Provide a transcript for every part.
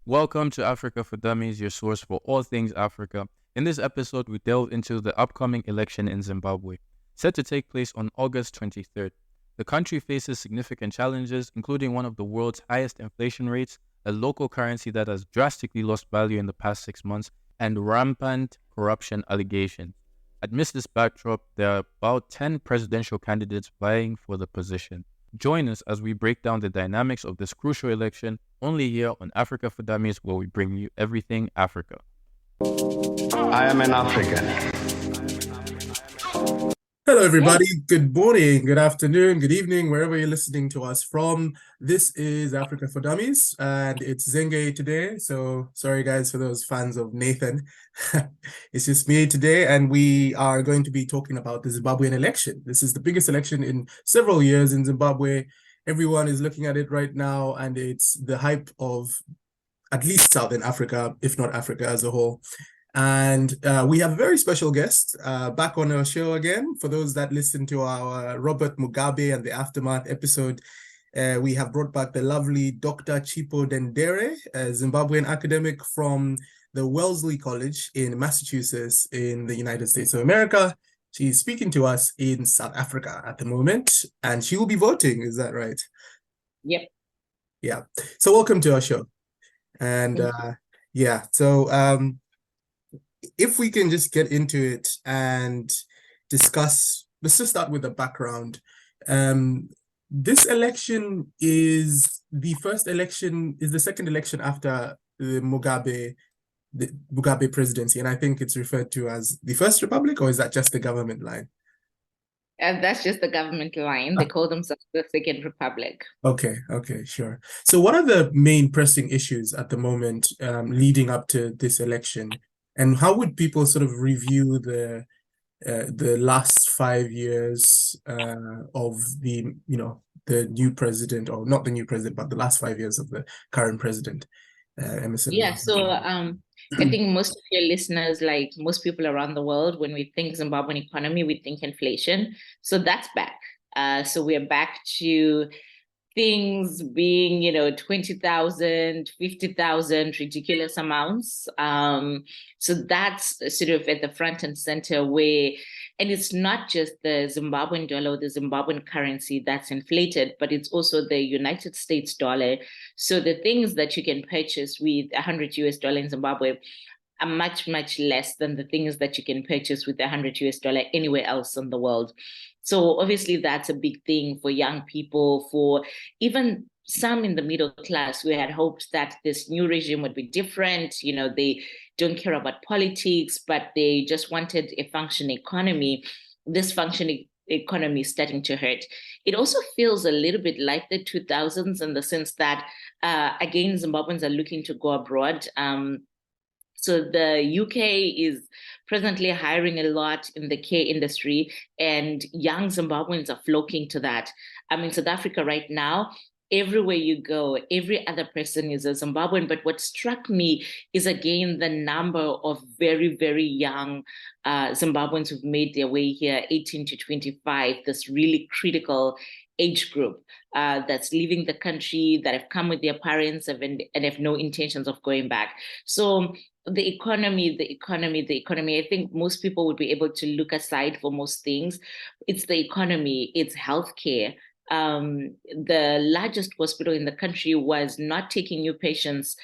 Welcome to Africa for Dummies, your source for all things Africa. In this episode, we delve into the upcoming election in Zimbabwe, set to take place on August 23rd. The country faces significant challenges, including one of the world's highest inflation rates, a local currency that has drastically lost value in the past 6 months, and rampant corruption allegations. Amidst this backdrop, there are about 10 presidential candidates vying for the position. Join us as we break down the dynamics of this crucial election, only here on Africa for Dummies, where we bring you everything Africa. I am an African. Hello, everybody. Good morning, good afternoon, good evening, wherever you're listening to us from. This is Africa for Dummies, and it's Zenge today. So sorry, guys, for those fans of Nathan. It's just me today, and we are going to be talking about the Zimbabwean election. This is the biggest election in several years in Zimbabwe. Everyone is looking at it right now, and it's the hype of at least Southern Africa, if not Africa as a whole. And we have a very special guest back on our show again. For those that listen to our Robert Mugabe and the Aftermath episode, we have brought back the lovely Dr. Chipo Dendere, a Zimbabwean academic from the Wellesley College in Massachusetts in the United States of America. She's speaking to us in South Africa at the moment, and she will be voting. Is that right? Yep. Yeah. So welcome to our show. And if we can just get into it and discuss, let's just start with the background. This election is the second election after the Mugabe presidency, and I think it's referred to as the First Republic, or is that just the government line? That's just the government line. They call themselves the Second Republic. Okay, sure. So what are the main pressing issues at the moment leading up to this election? And how would people sort of review the last 5 years of the new president, or not the new president, but the last 5 years of the current president, Emmerson? Yeah, so I think most of your listeners, like most people around the world, when we think Zimbabwean economy, we think inflation. So that's back. So we're back to things being, 20,000, 50,000, ridiculous amounts. So that's sort of at the front and center and it's not just the Zimbabwean dollar or the Zimbabwean currency that's inflated, but it's also the United States dollar. So the things that you can purchase with $100 in Zimbabwe are much, much less than the things that you can purchase with $100 anywhere else in the world. So obviously that's a big thing for young people, for even some in the middle class. We had hoped that this new regime would be different. They don't care about politics, but they just wanted a functioning economy. This functioning economy is starting to hurt. It also feels a little bit like the 2000s in the sense that, again, Zimbabweans are looking to go abroad. So the UK is presently hiring a lot in the care industry, and young Zimbabweans are flocking to that. In South Africa right now, everywhere you go, every other person is a Zimbabwean. But what struck me is, again, the number of very, very young Zimbabweans who've made their way here, 18 to 25, this really critical age group that's leaving the country, that have come with their parents and have no intentions of going back. So the economy, I think most people would be able to look aside for most things. It's the economy, it's healthcare. The largest hospital in the country was not taking new patients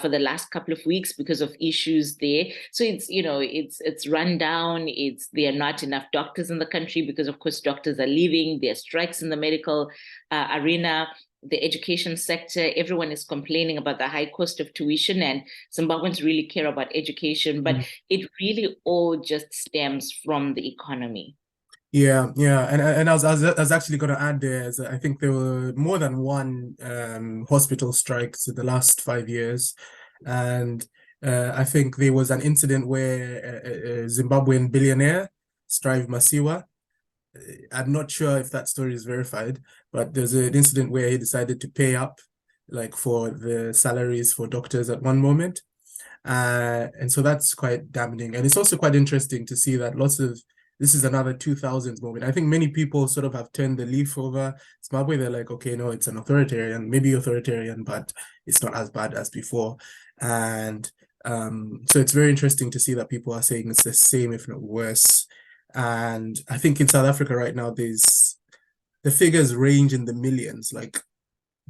for the last couple of weeks because of issues there. So it's run down. There are not enough doctors in the country because, of course, doctors are leaving. There are strikes in the medical arena. The education sector, everyone is complaining about the high cost of tuition, and Zimbabweans really care about education, but it really all just stems from the economy. Yeah, and I was actually going to add there, I think there were more than one hospital strikes in the last 5 years, and I think there was an incident where a Zimbabwean billionaire, Strive Masiwa, I'm not sure if that story is verified, but there's an incident where he decided to pay up, like, for the salaries for doctors at one moment, and so that's quite damning. And it's also quite interesting to see that lots of this is another 2000s moment. I think many people sort of have turned the leaf over Zimbabwe. They're like, okay, no, it's an authoritarian, maybe authoritarian, but it's not as bad as before. And so it's very interesting to see that people are saying it's the same, if not worse. And I think in South Africa right now, the figures range in the millions, like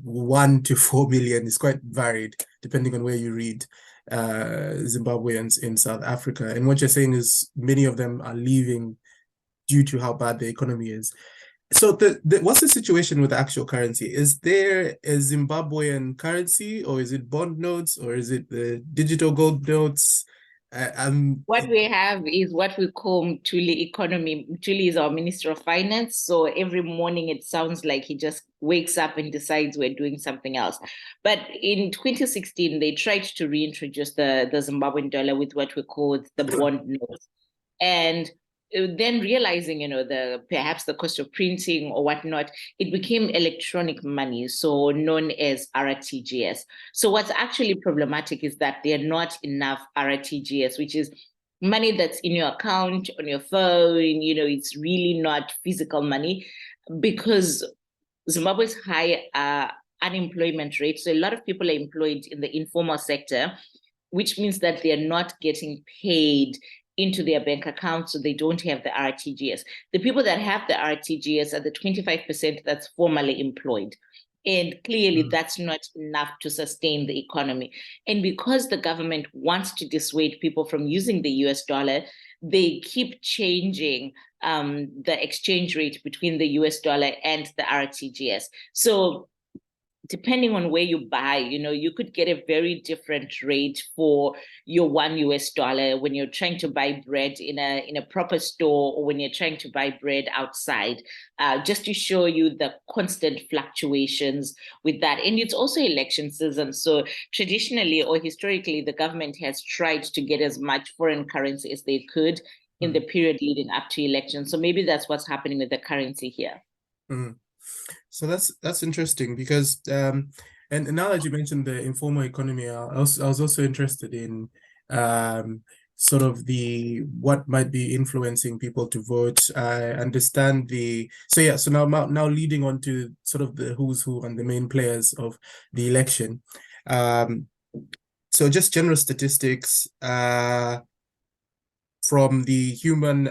1 to 4 million is quite varied depending on where you read Zimbabweans in South Africa. And what you're saying is many of them are leaving due to how bad the economy is. So what's the situation with the actual currency? Is there a Zimbabwean currency, or is it bond notes, or is it the digital gold notes? What we have is what we call Mtuli economy. Mtuli is our Minister of Finance. So every morning it sounds like he just wakes up and decides we're doing something else. But in 2016, they tried to reintroduce the Zimbabwean dollar with what we call the bond notes. And then realizing, perhaps the cost of printing or whatnot, it became electronic money, so known as RTGS. So what's actually problematic is that there are not enough RTGS, which is money that's in your account, on your phone, it's really not physical money, because Zimbabwe's high unemployment rate, so a lot of people are employed in the informal sector, which means that they're not getting paid into their bank account, so they don't have the RTGS. The people that have the RTGS are the 25% that's formally employed. And clearly that's not enough to sustain the economy. And because the government wants to dissuade people from using the US dollar, they keep changing the exchange rate between the US dollar and the RTGS. So depending on where you buy, you could get a very different rate for your $1 when you're trying to buy bread in a proper store, or when you're trying to buy bread outside, just to show you the constant fluctuations with that. And it's also election season. So traditionally or historically, the government has tried to get as much foreign currency as they could in the period leading up to elections. So maybe that's what's happening with the currency here. So that's interesting, because and now that you mentioned the informal economy, I was also interested in sort of what might be influencing people to vote. I understand so now leading on to sort of the who's who and the main players of the election. So just general statistics from the Human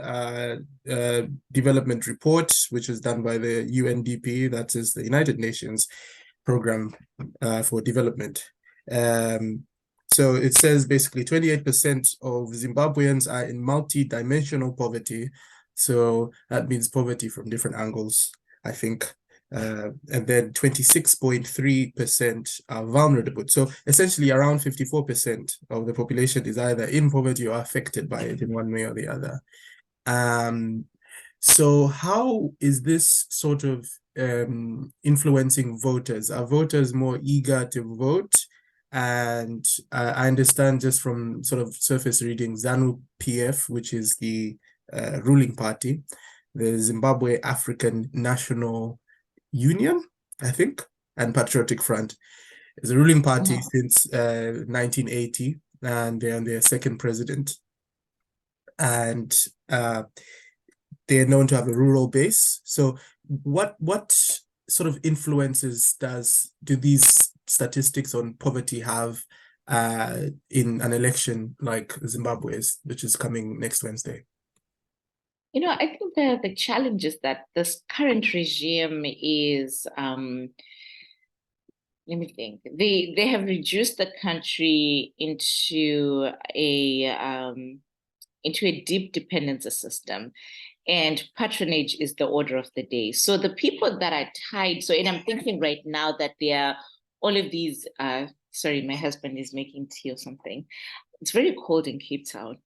Development Report, which is done by the UNDP, that is the United Nations Program for Development. So it says basically 28% of Zimbabweans are in multi-dimensional poverty. So that means poverty from different angles, I think. And then 26.3% are vulnerable. So essentially around 54% of the population is either in poverty or affected by it in one way or the other. So how is this sort of influencing voters? Are voters more eager to vote? And I understand just from sort of surface reading, ZANU-PF, which is the ruling party, the Zimbabwe African National Union, I think, and Patriotic Front, is a ruling party since 1980, and they're on their second president. And they're known to have a rural base. So what sort of influences do these statistics on poverty have in an election like Zimbabwe's, which is coming next Wednesday? I think the challenge is that this current regime is, let me think, they have reduced the country into a deep dependency system, and patronage is the order of the day. So the people that are tied, and I'm thinking right now that there are all of these, sorry, my husband is making tea or something. It's very cold in Cape Town.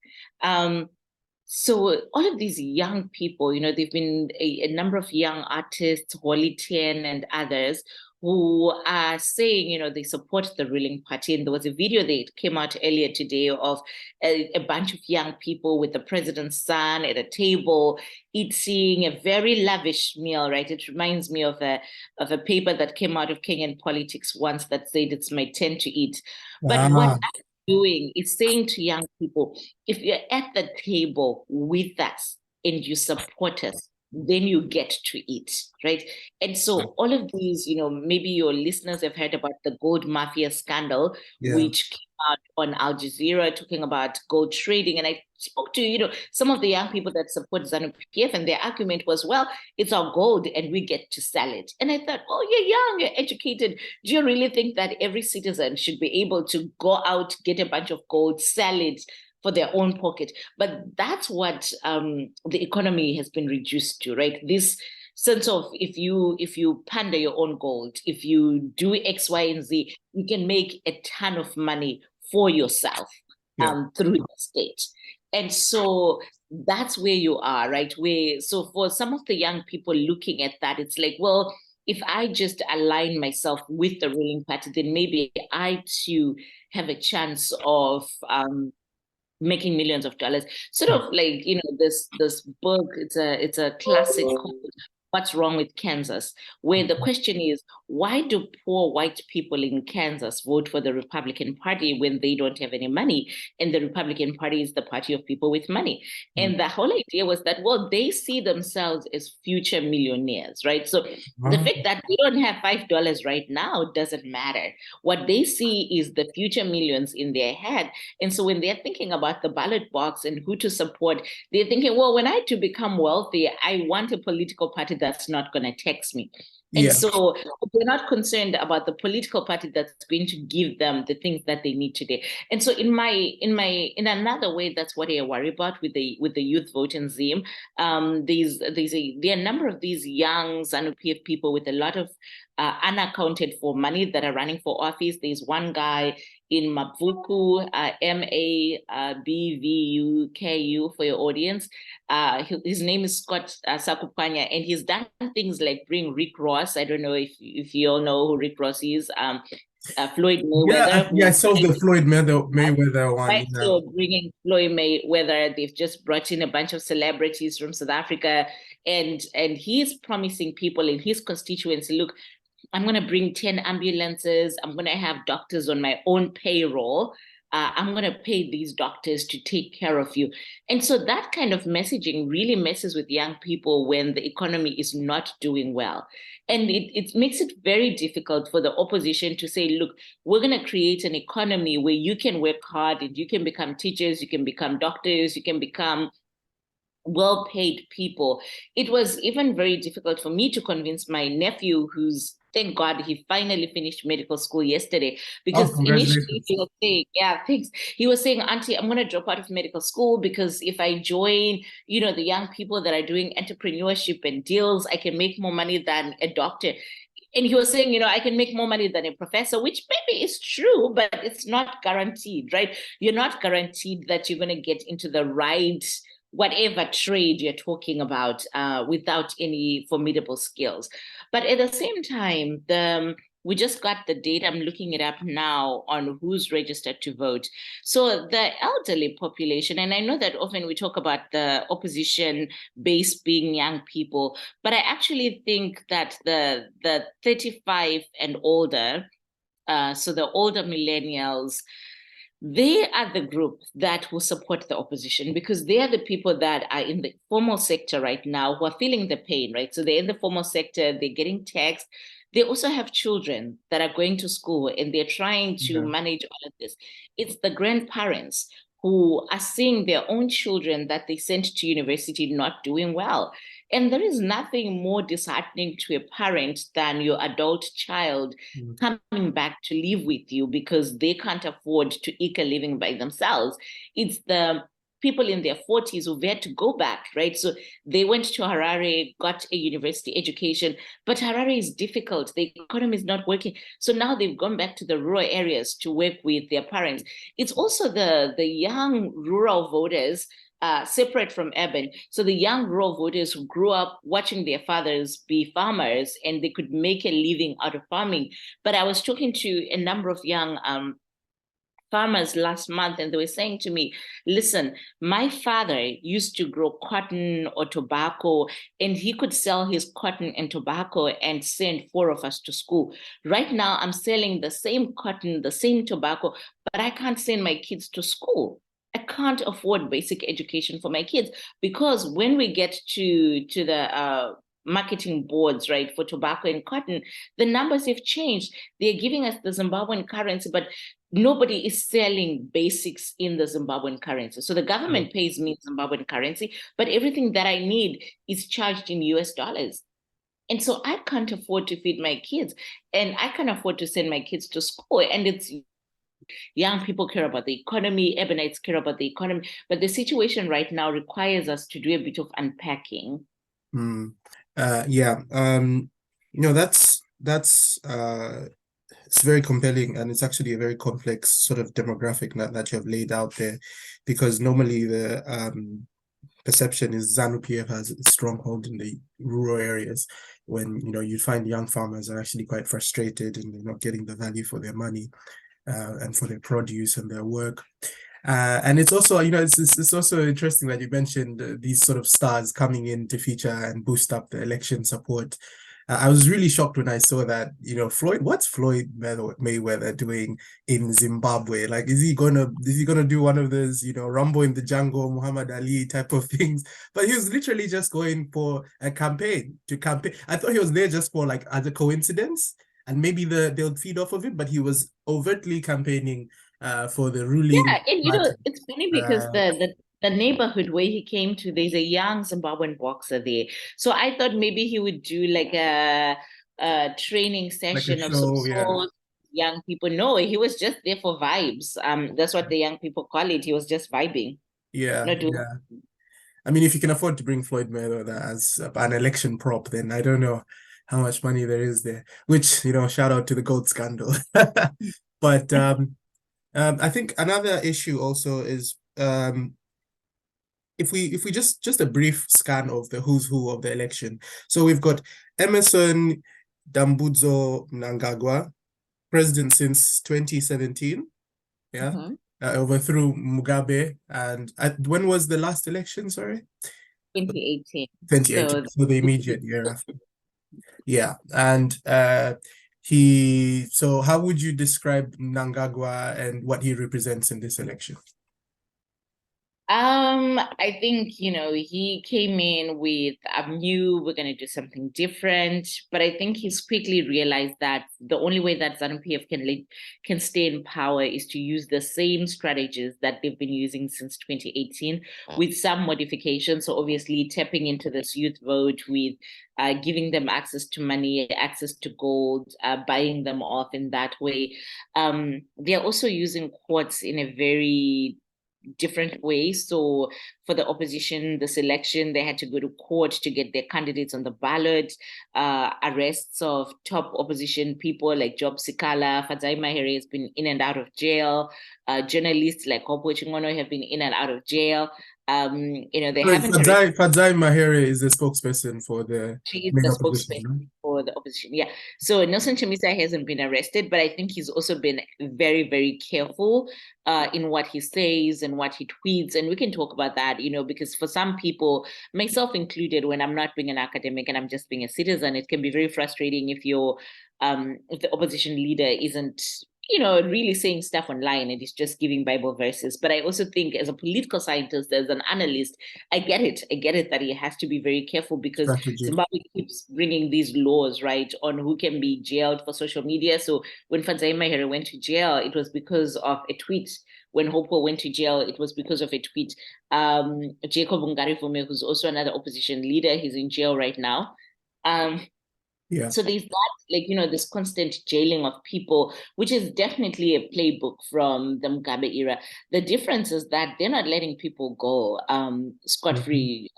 So all of these young people, they've been a number of young artists, Wally 10 and others, who are saying, they support the ruling party. And there was a video that came out earlier today of a bunch of young people with the president's son at a table eating a very lavish meal, right? It reminds me of a paper that came out of Kenyan politics once that said it's my turn to eat. But what doing is saying to young people, if you're at the table with us, and you support us, then you get to eat, right? And so all of these, maybe your listeners have heard about the gold mafia scandal, which came out on Al Jazeera talking about gold trading. And I spoke to, some of the young people that support ZANU-PF, and their argument was, well, it's our gold and we get to sell it. And I thought, oh, you're young, you're educated. Do you really think that every citizen should be able to go out, get a bunch of gold, sell it for their own pocket? But that's what the economy has been reduced to, right? This sense of if you pander your own gold, if you do X, Y, and Z, you can make a ton of money for yourself through the state. And so that's where you are, right? So for some of the young people looking at that, it's like, well, if I just align myself with the ruling party, then maybe I too have a chance of making millions of dollars. Sort of like, this book, it's a classic called What's Wrong with Kansas, where the question is, why do poor white people in Kansas vote for the Republican Party when they don't have any money? And the Republican Party is the party of people with money. And the whole idea was that, well, they see themselves as future millionaires, right? So the fact that they don't have $5 right now doesn't matter. What they see is the future millions in their head. And so when they're thinking about the ballot box and who to support, they're thinking, well, when I to become wealthy, I want a political party that's not going to tax me. And so they're not concerned about the political party that's going to give them the things that they need today. And so in another way, that's what I worry about with the youth vote in Zim. There are a number of these young ZANU-PF people with a lot of unaccounted for money that are running for office. There's one guy in Mavuku, Mabuku for your audience. His name is Scott Sakupanya, and he's done things like bring Rick Ross. I don't know if you all know who Rick Ross is. Floyd Mayweather. Yeah, I saw the Floyd Mayweather one. Right, so bringing Floyd Mayweather, they've just brought in a bunch of celebrities from South Africa, and he's promising people in his constituency, look, I'm going to bring 10 ambulances. I'm going to have doctors on my own payroll. I'm going to pay these doctors to take care of you. And so that kind of messaging really messes with young people when the economy is not doing well. And it makes it very difficult for the opposition to say, look, we're going to create an economy where you can work hard and you can become teachers, you can become doctors, you can become well-paid people. It was even very difficult for me to convince my nephew, who's, thank God, he finally finished medical school yesterday, because initially he was saying, thanks. He was saying, Auntie, I'm going to drop out of medical school because if I join, the young people that are doing entrepreneurship and deals, I can make more money than a doctor. And he was saying, I can make more money than a professor, which maybe is true, but it's not guaranteed, right? You're not guaranteed that you're going to get into the right whatever trade you're talking about without any formidable skills. But at the same time, we just got the data, I'm looking it up now, on who's registered to vote. So the elderly population, and I know that often we talk about the opposition base being young people, but I actually think that the 35 and older, so the older millennials, they are the group that will support the opposition, because they are the people that are in the formal sector right now who are feeling the pain, right? So they're in the formal sector, they're getting taxed. They also have children that are going to school and they're trying to manage all of this. It's the grandparents who are seeing their own children that they sent to university not doing well. And there is nothing more disheartening to a parent than your adult child coming back to live with you because they can't afford to eke a living by themselves. It's the people in their 40s who've had to go back, right? So they went to Harare, got a university education, but Harare is difficult. The economy is not working. So now they've gone back to the rural areas to work with their parents. It's also the young rural voters, separate from urban. So the young rural voters who grew up watching their fathers be farmers and they could make a living out of farming. But I was talking to a number of young farmers last month, and they were saying to me, listen, my father used to grow cotton or tobacco, and he could sell his cotton and tobacco and send 4 of us to school. Right now, I'm selling the same cotton, the same tobacco, but I can't send my kids to school. I can't afford basic education for my kids, because when we get to the marketing boards, right, for tobacco and cotton, the numbers have changed. They're giving us the Zimbabwean currency, but nobody is selling basics in the Zimbabwean currency. So the government pays me Zimbabwean currency, but everything that I need is charged in US dollars. And so I can't afford to feed my kids, and I can't afford to send my kids to school. And it's young people care about the economy, urbanites care about the economy, but the situation right now requires us to do a bit of unpacking. Yeah. That's it's very compelling, and it's actually a very complex sort of demographic that you have laid out there, because normally the perception is ZANU-PF has a stronghold in the rural areas, when you find young farmers are actually quite frustrated and they're not getting the value for their money and for their produce and their work. And it's also, it's also interesting that you mentioned these sort of stars coming in to feature and boost up the election support. I was really shocked when I saw that, what's Floyd Mayweather doing in Zimbabwe? Like, is he gonna do one of those, Rumble in the Jungle, Muhammad Ali type of things? But he was literally just going for a campaign. I thought he was there just for like as a coincidence, and maybe they'll feed off of it, but he was overtly campaigning for the ruling. Yeah, and it's funny because the neighborhood where he came to, there's a young Zimbabwean boxer there. So I thought maybe he would do like a training session of some sort. Young people. No, he was just there for vibes. That's what the young people call it. He was just vibing. Yeah. I mean, if you can afford to bring Floyd Mayweather as an election prop, then I don't know how much money there is there. Which, shout out to the gold scandal. But I think another issue also is if we just a brief scan of the who's who of the election. So we've got Emmerson Mnangagwa, president since 2017. Yeah. Overthrew Mugabe. And when was the last election? Sorry? 2018. 2018. So the immediate year after. Yeah. And so how would you describe Mnangagwa and what he represents in this election? I think, he came in with, I knew we're going to do something different, but I think he's quickly realized that the only way that ZANU-PF can stay in power is to use the same strategies that they've been using since 2018 with some modifications. So obviously tapping into this youth vote with giving them access to money, access to gold, buying them off in that way. They're also using courts in a very different ways. So for the opposition, this election, they had to go to court to get their candidates on the ballot. Arrests of top opposition people like Job Sikala, Fadzai Mahere has been in and out of jail. Journalists like Hopo Chingono have been in and out of jail. They haven't. Fadzai Mahere is the spokesperson for the. She is the spokesperson for the opposition. Yeah. So Nelson Chamisa hasn't been arrested, but I think he's also been very, very careful in what he says and what he tweets. And we can talk about that, because for some people, myself included, when I'm not being an academic and I'm just being a citizen, it can be very frustrating if if the opposition leader isn't really saying stuff online and he's just giving Bible verses. But I also think as a political scientist, as an analyst, I get it that he has to be very careful, because Zimbabwe keeps bringing these laws, right, on who can be jailed for social media. So when Fadzai Mahere went to jail, it was because of a tweet. When Hopo went to jail, it was because of a tweet. Jacob Ngarivume, who's also another opposition leader, he's in jail right now. Yeah. So there's that, this constant jailing of people, which is definitely a playbook from the Mugabe era. The difference is that they're not letting people go scot-free.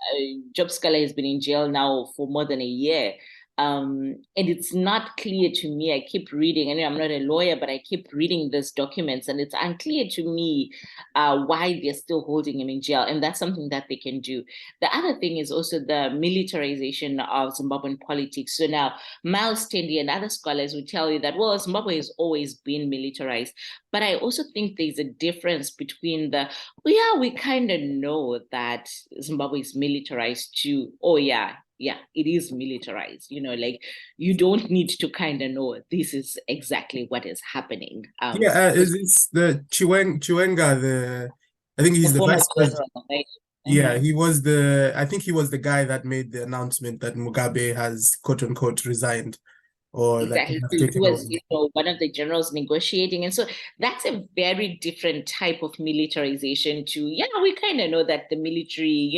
Job Sikala has been in jail now for more than a year. And it's not clear to me. I keep reading, and I'm not a lawyer, but I keep reading these documents, and it's unclear to me why they're still holding him in jail. And that's something that they can do. The other thing is also the militarization of Zimbabwean politics. So now Miles Tendi and other scholars will tell you that, well, Zimbabwe has always been militarized. But I also think there's a difference between we kind of know that Zimbabwe is militarized too. Oh, yeah, it is militarized. You don't need to kind of know this is exactly what is happening. Is the Chiwenga I think The he's the former vice president. general, right? Yeah, he was I think he was the guy that made the announcement that Mugabe has quote unquote resigned or that he Exactly. has He taken over. was, one of the generals negotiating. And so that's a very different type of militarization to, yeah, we kind of know that the military,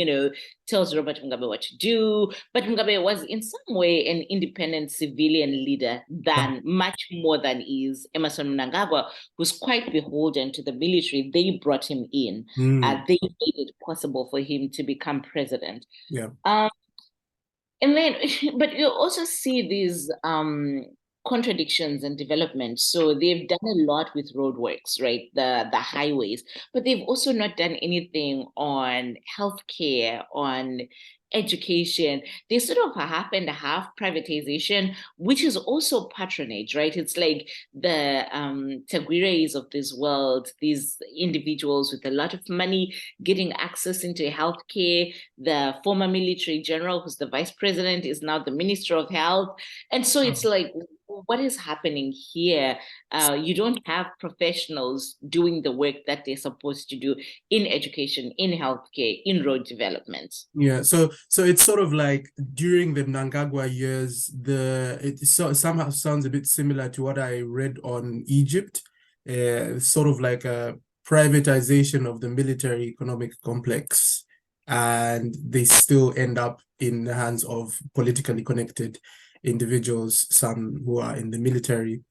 tells Robert Mugabe what to do. But Mugabe was in some way an independent civilian leader much more than is Emmerson Mnangagwa, who's quite beholden to the military. They brought him in. They made it possible for him to become president. Yeah. And then, but you also see these contradictions and developments. So they've done a lot with roadworks, right? The highways, but they've also not done anything on healthcare, on education. They sort of half and half privatization, which is also patronage, right? It's like the Taguires of this world, these individuals with a lot of money getting access into healthcare. The former military general, who's the vice president, is now the minister of health. And so it's like, what is happening here? You don't have professionals doing the work that they're supposed to do in education, in healthcare, in road development. Yeah, so it's sort of like during the Mnangagwa years, it somehow sounds a bit similar to what I read on Egypt, sort of like a privatization of the military economic complex, and they still end up in the hands of politically connected individuals, some who are in the military.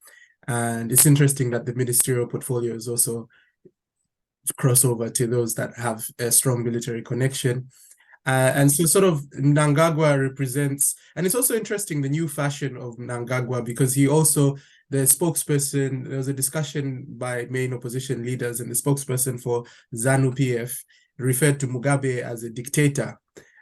And it's interesting that the ministerial portfolio is also crossover to those that have a strong military connection. And so sort of Mnangagwa represents, and it's also interesting, the new fashion of Mnangagwa, because he also, the spokesperson, there was a discussion by main opposition leaders, and the spokesperson for ZANU-PF referred to Mugabe as a dictator,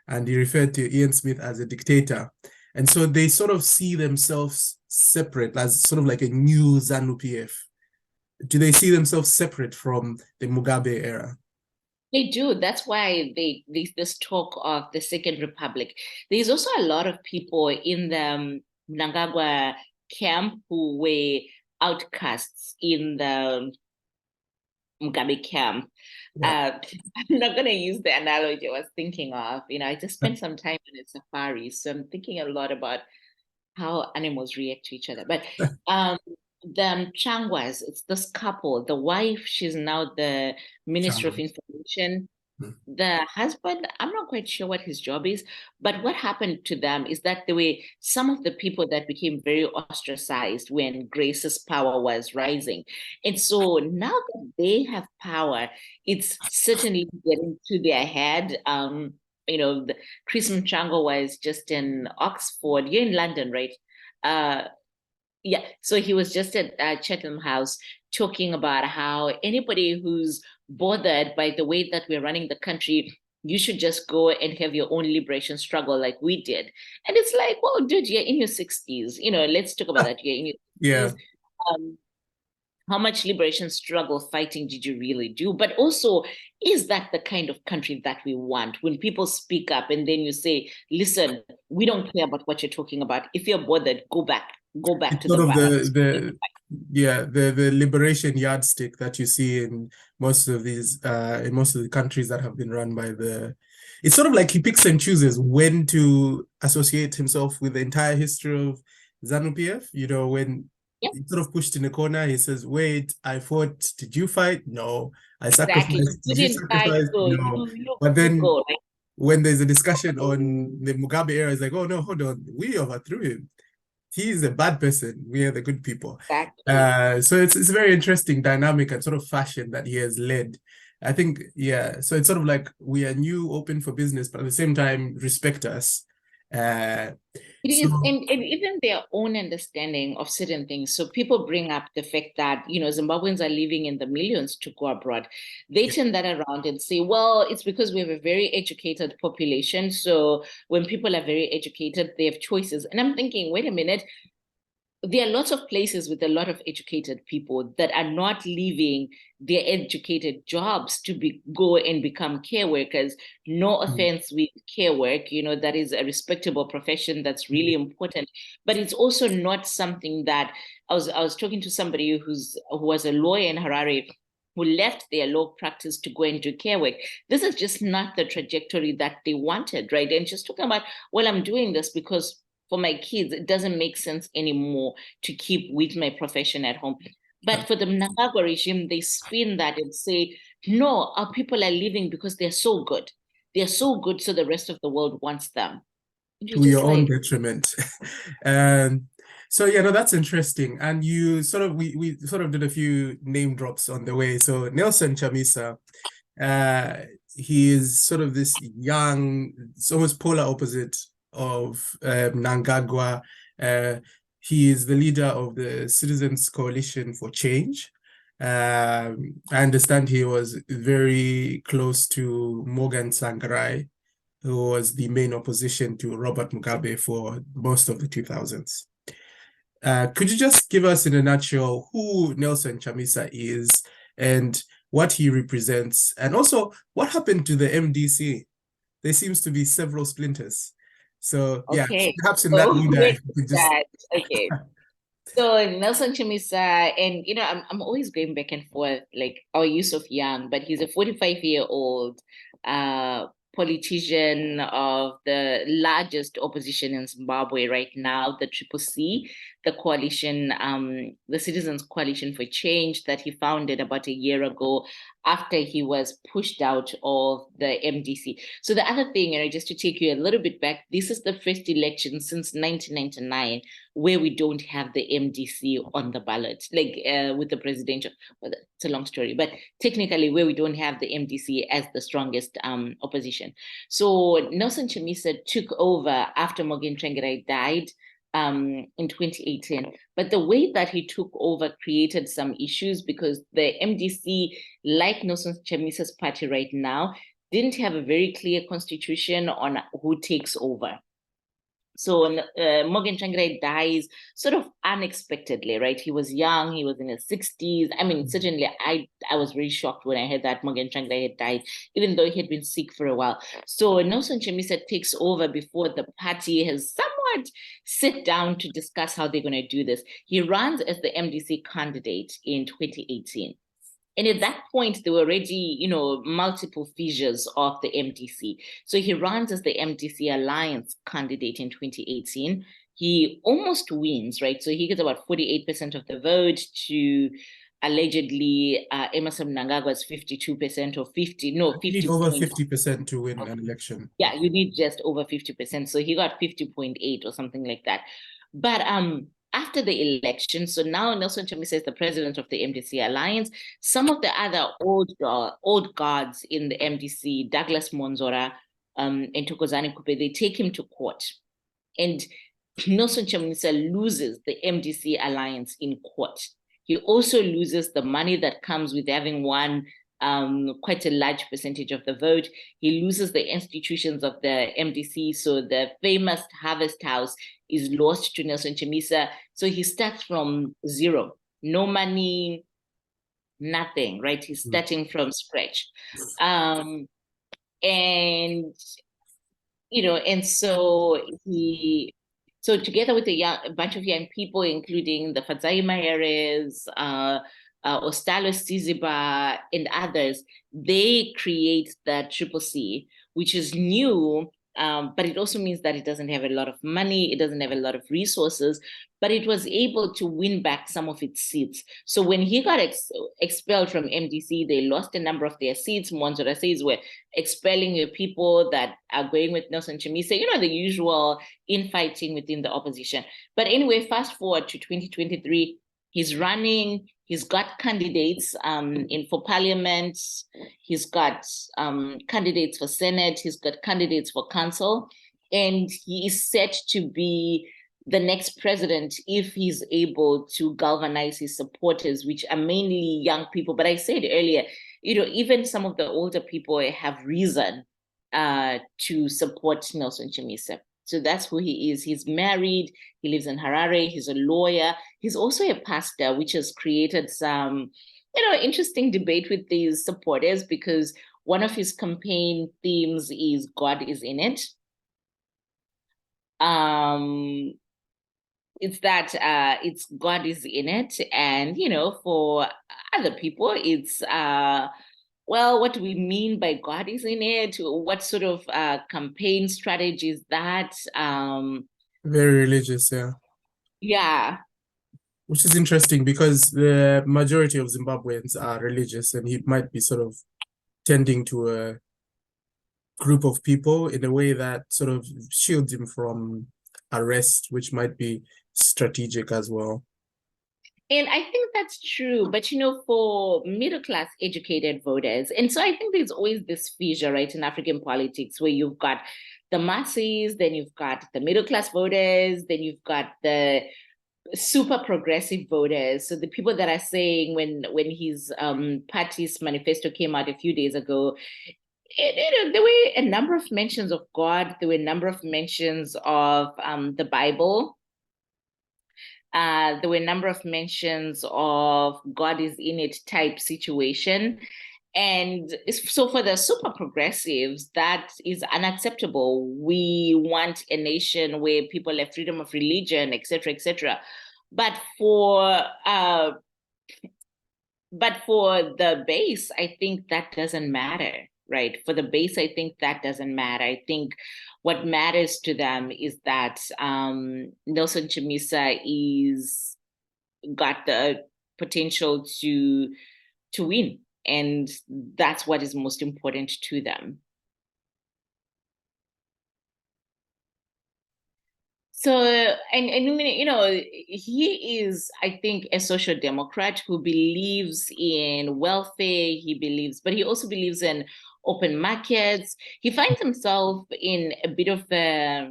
and he referred to Ian Smith as a dictator. And so they sort of see themselves separate, as sort of like a new ZANU-PF. Do they see themselves separate from the Mugabe era? They do. That's why this talk of the Second Republic. There's also a lot of people in the Mnangagwa camp who were outcasts in the Mugabe camp. Yeah. I'm not going to use the analogy I was thinking of. I just spent some time in a safari, so I'm thinking a lot about how animals react to each other. But the Changwas, it's this couple, the wife, she's now the Minister of Information. The husband, I'm not quite sure what his job is, but what happened to them is that there were some of the people that became very ostracized when Grace's power was rising. And so now that they have power, it's certainly getting to their head. Chris Mchangwa was just in Oxford. You're in London, right? Yeah, so he was just at Chatham House talking about how anybody who's bothered by the way that we're running the country, you should just go and have your own liberation struggle like we did. And it's like, well, dude, you're in your 60s. Let's talk about that. You're in your 60s. Yeah. How much liberation struggle fighting did you really do? But also, is that the kind of country that we want? When people speak up and then you say, listen, we don't care about what you're talking about. If you're bothered, go back to sort the of the liberation yardstick that you see in most of these in most of the countries that have been run by it's sort of like he picks and chooses when to associate himself with the entire history of ZANU-PF. When he's sort of pushed in a corner, he says, wait, I fought, did you fight? No. I sacrificed, did you sacrifice? No. But then when there's a discussion on the Mugabe era, it's like, oh no, hold on, we overthrew him. He's a bad person. We are the good people. Exactly. So it's a very interesting dynamic and sort of fashion that he has led. I think, yeah. So it's sort of like we are new, open for business, but at the same time, respect us. It is, and even their own understanding of certain things. So people bring up the fact that, Zimbabweans are living in the millions to go abroad. They turn that around and say, well, it's because we have a very educated population. So when people are very educated, they have choices. And I'm thinking, wait a minute, there are lots of places with a lot of educated people that are not leaving their educated jobs to go and become care workers. No offense with care work, that is a respectable profession that's really important, but it's also not something that I was talking to somebody who was a lawyer in Harare, who left their law practice to go and do care work. This is just not the trajectory that they wanted, right? And just talking about, well, I'm doing this because for my kids, it doesn't make sense anymore to keep with my profession at home. But for the Mnangagwa regime, they spin that and say, no, our people are leaving because they're so good. They're so good, so the rest of the world wants them. To your own detriment. So yeah, no, that's interesting. And you sort of we sort of did a few name drops on the way. So Nelson Chamisa, he is sort of this young, it's almost polar opposite of Mnangagwa. He is the leader of the Citizens Coalition for Change. I understand he was very close to Morgan Tsvangirai, who was the main opposition to Robert Mugabe for most of the 2000s. Could you just give us in a nutshell who Nelson Chamisa is and what he represents? And also, what happened to the MDC? There seems to be several splinters. So yeah, perhaps in that order, if you could just... Okay. So Nelson Chamisa, and I'm always going back and forth, like our use of young, but he's a 45-year-old politician of the largest opposition in Zimbabwe right now, the CCC, the coalition, the Citizens Coalition for Change that he founded about a year ago after he was pushed out of the MDC. So the other thing, just to take you a little bit back, this is the first election since 1999 where we don't have the MDC on the ballot, like with the presidential. Well, it's a long story, but technically where we don't have the MDC as the strongest opposition. So Nelson Chamisa took over after Morgan Tsvangirai died in 2018. But the way that he took over created some issues because the MDC, like Nelson Chamisa's party right now, didn't have a very clear constitution on who takes over. So Morgan Tsvangirai dies sort of unexpectedly, right? He was young, he was in his 60s. I mean, certainly I was very shocked when I heard that Morgan Tsvangirai had died, even though he had been sick for a while. So Nelson Chamisa takes over before the party has somewhat sit down to discuss how they're going to do this. He runs as the MDC candidate in 2018. And at that point, there were already, multiple fissures of the MDC. So he runs as the MDC Alliance candidate in 2018. He almost wins, right? So he gets about 48% of the vote to allegedly Emmerson Mnangagwa's 52% or 50. No, 50. You need over 50% to win an election. Yeah, you need just over 50%. So he got 50.8 or something like that. But after the election, so now Nelson Chamisa is the president of the MDC Alliance. Some of the other old guards in the MDC, Douglas Monzora and Thokozani Kupe, they take him to court. And Nelson Chamisa loses the MDC Alliance in court. He also loses the money that comes with having won quite a large percentage of the vote. He loses the institutions of the MDC. So the famous Harvest House is lost to Nelson Chamisa. So he starts from zero, no money, nothing, right? He's starting from scratch. And so together with a bunch of young people, including the Fadzai Maheres, Ostalo Siziba, and others, they create the CCC, which is new, but it also means that it doesn't have a lot of money, it doesn't have a lot of resources, but it was able to win back some of its seats. So when he got expelled from MDC, they lost a number of their seats. Monzora says we're expelling your people that are going with Nelson Chamisa, the usual infighting within the opposition. But anyway, fast forward to 2023, he's running. He's got candidates for parliament. He's got candidates for Senate. He's got candidates for council. And he is set to be the next president if he's able to galvanize his supporters, which are mainly young people. But I said earlier, even some of the older people have reason to support Nelson Chamisa. So that's who he is. He's married. He lives in Harare. He's a lawyer. He's also a pastor, which has created some, interesting debate with these supporters because one of his campaign themes is God is in it. it's that it's God is in it, and for other people, it's well, what do we mean by God is in it? What sort of campaign strategy is that? Very religious, yeah. Yeah. Which is interesting because the majority of Zimbabweans are religious, and he might be sort of tending to a group of people in a way that sort of shields him from arrest, which might be strategic as well. And I think that's true. But, for middle class educated voters, and so I think there's always this fissure, right, in African politics where you've got the masses, then you've got the middle class voters, then you've got the super progressive voters. So the people that are saying when his party's manifesto came out a few days ago, there were a number of mentions of God. There were a number of mentions of the Bible. There were a number of mentions of God is in it type situation. And so for the super progressives, that is unacceptable. We want a nation where people have freedom of religion, et cetera, et cetera. But for the base, I think that doesn't matter, right? For the base, I think that doesn't matter. I think what matters to them is that Nelson Chamisa is got the potential to win. And that's what is most important to them. So, and he is, I think, a social democrat who believes in welfare. But he also believes in open markets. He finds himself in a bit of a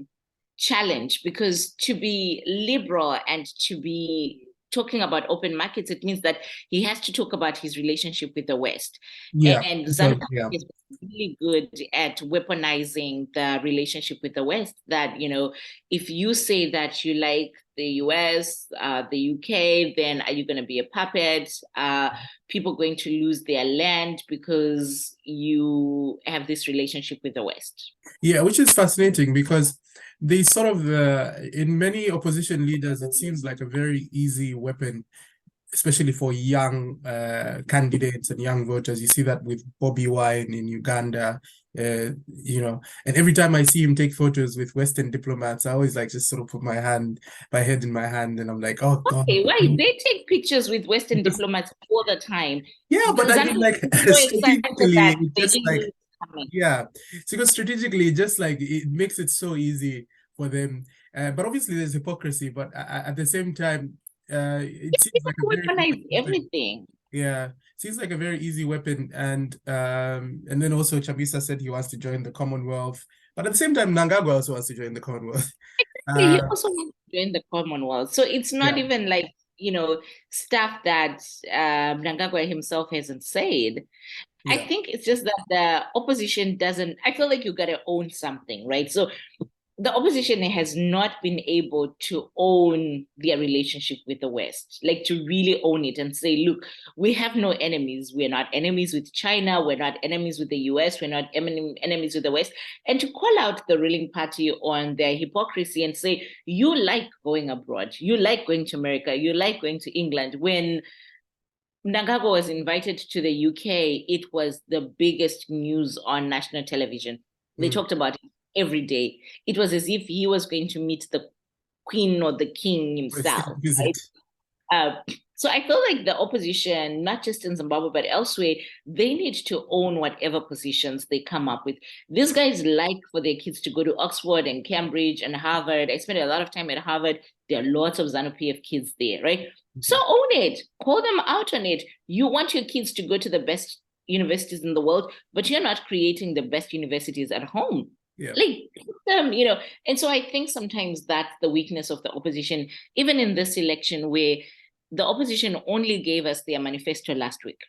challenge because to be liberal and to be talking about open markets, it means that he has to talk about his relationship with the West. Yeah. And Zanu is really good at weaponizing the relationship with the West. That, if you say that you like the US, the UK, then are you going to be a puppet? People going to lose their land because you have this relationship with the West. Yeah, which is fascinating because they sort of, in many opposition leaders, it seems like a very easy weapon, especially for young candidates and young voters. You see that with Bobi Wine in Uganda, and every time I see him take photos with Western diplomats, I always just sort of put my head in my hand, and I'm like, oh God. Okay, why they take pictures with Western diplomats all the time? Yeah, but I mean, strategically, just yeah, because strategically, just it makes it so easy for them. But obviously, there's hypocrisy. But at the same time, it seems like a very everything. Yeah, seems like a very easy weapon. And then also Chamisa said he wants to join the Commonwealth, but at the same time, Mnangagwa also wants to join the Commonwealth. He also wants to join the Commonwealth, so it's not even stuff that Mnangagwa himself hasn't said. I think it's just that the opposition doesn't. I feel like you got to own something, right? So the opposition has not been able to own their relationship with the West, to really own it and say, look, we have no enemies. We're not enemies with China. We're not enemies with the US. We're not enemies with the West. And to call out the ruling party on their hypocrisy and say, you like going abroad. You like going to America. You like going to England. When Mnangagwa was invited to the UK, it was the biggest news on national television. They talked about it every day. It was as if he was going to meet the queen or the king himself. Right? So I feel like the opposition, not just in Zimbabwe, but elsewhere, they need to own whatever positions they come up with. These guys like for their kids to go to Oxford and Cambridge and Harvard. I spent a lot of time at Harvard. There are lots of ZANU-PF kids there, right? So own it. Call them out on it. You want your kids to go to the best universities in the world, but you're not creating the best universities at home. Yeah. And so I think sometimes that's the weakness of the opposition, even in this election where the opposition only gave us their manifesto last week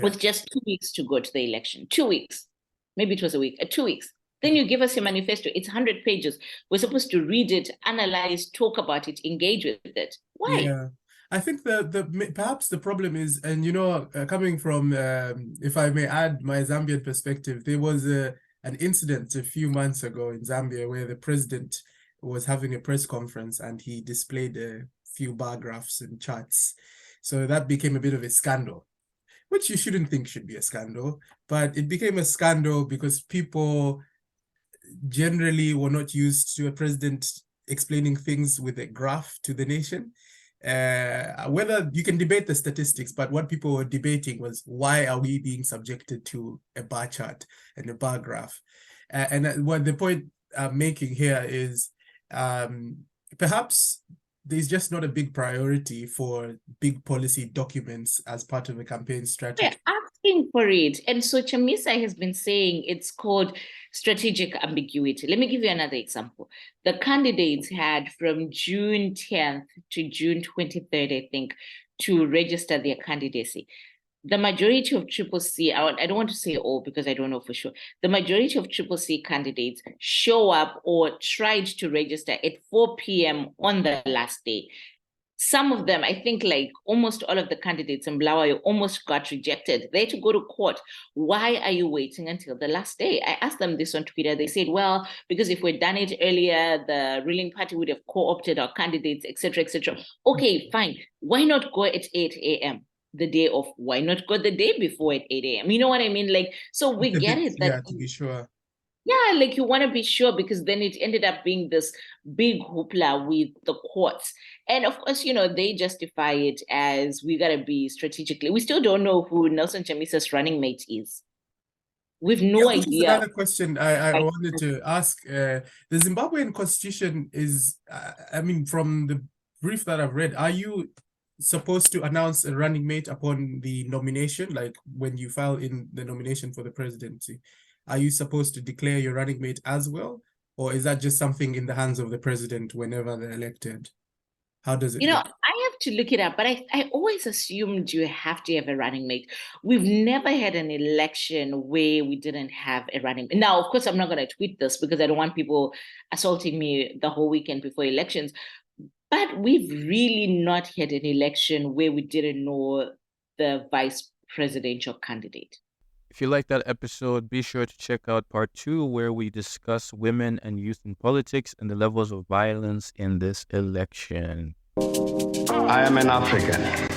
with just 2 weeks to go to the election. 2 weeks. Maybe it was a week, 2 weeks. Then you give us your manifesto. It's 100 pages. We're supposed to read it, analyze, talk about it, engage with it. Why? Yeah. I think perhaps the problem is, and coming from, if I may add my Zambian perspective, there was an incident a few months ago in Zambia where the president was having a press conference and he displayed a few bar graphs and charts. So that became a bit of a scandal, which you shouldn't think should be a scandal, but it became a scandal because people generally were not used to a president explaining things with a graph to the nation. Whether you can debate the statistics, but what people were debating was, why are we being subjected to a bar chart and a bar graph? And what the point I'm making here is perhaps there's just not a big priority for big policy documents as part of a campaign strategy. We're asking for it. And so Chamisa has been saying it's called strategic ambiguity. Let me give you another example. The candidates had from June 10th to June 23rd, I think, to register their candidacy. The majority of Triple C, I don't want to say all because I don't know for sure. The majority of Triple C candidates show up or tried to register at 4 p.m. on the last day. Some of them, I think like almost all of the candidates in Bulawayo almost got rejected. They had to go to court. Why are you waiting until the last day? I asked them this on Twitter. They said, well, because if we'd done it earlier, the ruling party would have co-opted our candidates, etc., etc. Okay, fine. Why not go at 8 a.m.? The day of? Why not go the day before at 8 a.m.? You know what I mean? Like, so we get it. That, yeah, to be sure. Yeah, like you want to be sure, because then it ended up being this big hoopla with the courts. And of course, you know, they justify it as we got to be strategically. We still don't know who Nelson Chamisa's running mate is. We've no Which is idea. another question I wanted to ask. The Zimbabwean constitution is, I mean, from the brief that I've read, are you supposed to announce a running mate upon the nomination, like when you file in the nomination for the presidency? Are you supposed to declare your running mate as well? Or is that just something in the hands of the president whenever they're elected? How does it You know, work? I have to look it up, but I always assumed you have to have a running mate. We've never had an election where we didn't have a running mate. Now, of course, I'm not going to tweet this because I don't want people assaulting me the whole weekend before elections. But we've really not had an election where we didn't know the vice presidential candidate. If you like that episode, be sure to check out part 2, where we discuss women and youth in politics and the levels of violence in this election. I am an African.